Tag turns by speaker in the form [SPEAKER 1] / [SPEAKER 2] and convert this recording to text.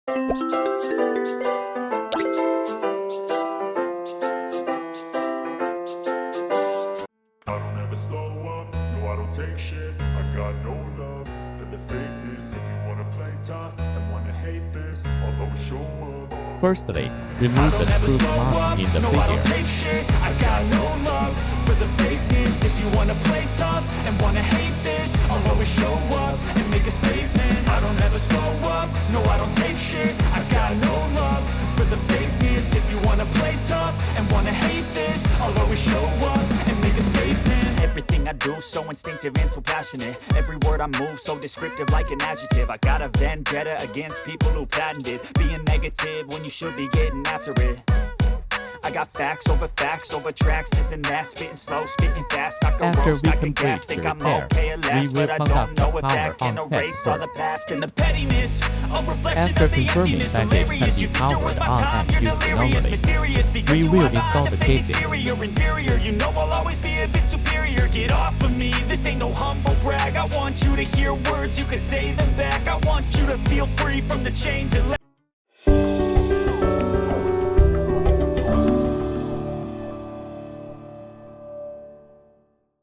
[SPEAKER 1] don't ever slow up, no I don't take shit. I got no love for the fakeness. If you wanna play tough and wanna hate this, I'll always show up.
[SPEAKER 2] Firstly, remove the screw mask in the
[SPEAKER 3] No, I don't
[SPEAKER 2] figure.
[SPEAKER 3] take shit. I got no love for the fakeness. If you wanna play tough and wanna hate this, I'll always show up and make a statement. I don't ever slow up. No, I don't take shit. I got no love for the fakeness. If you wanna play tough and wanna hate this, I'll always show up and make a statement. Everything I do so instinctive and so passionate. Every word I move so descriptive like an adjective. I got a vendetta against people who patented being negative when you should be getting after it. I got facts over tracks, this and that, spitting slow, spitting fast. I can
[SPEAKER 2] After
[SPEAKER 3] roast,
[SPEAKER 2] we
[SPEAKER 3] I can
[SPEAKER 2] complete
[SPEAKER 3] gas, think
[SPEAKER 2] the
[SPEAKER 3] I'm
[SPEAKER 2] repair,
[SPEAKER 3] okay at
[SPEAKER 2] we
[SPEAKER 3] last,
[SPEAKER 2] will
[SPEAKER 3] but I
[SPEAKER 2] conduct
[SPEAKER 3] don't know
[SPEAKER 2] the
[SPEAKER 3] if that
[SPEAKER 2] power
[SPEAKER 3] can
[SPEAKER 2] on
[SPEAKER 3] erase
[SPEAKER 2] test
[SPEAKER 3] all the
[SPEAKER 2] first.
[SPEAKER 3] past and the pettiness. A reflection
[SPEAKER 2] After
[SPEAKER 3] of the
[SPEAKER 2] confirming
[SPEAKER 3] emptiness,
[SPEAKER 2] that it can
[SPEAKER 3] hilarious.
[SPEAKER 2] be
[SPEAKER 3] You think you're worth
[SPEAKER 2] powered
[SPEAKER 3] my
[SPEAKER 2] on
[SPEAKER 3] time,
[SPEAKER 2] and
[SPEAKER 3] you're
[SPEAKER 2] used
[SPEAKER 3] delirious,
[SPEAKER 2] normally,
[SPEAKER 3] mysterious, because
[SPEAKER 2] we
[SPEAKER 3] you
[SPEAKER 2] will
[SPEAKER 3] are not
[SPEAKER 2] install the
[SPEAKER 3] anything
[SPEAKER 2] casing.
[SPEAKER 3] exterior, inferior. You know I'll always be a bit superior. Get off of me, this ain't no humble brag. I want you to hear words, you can say them back. I want you to feel free from the chains that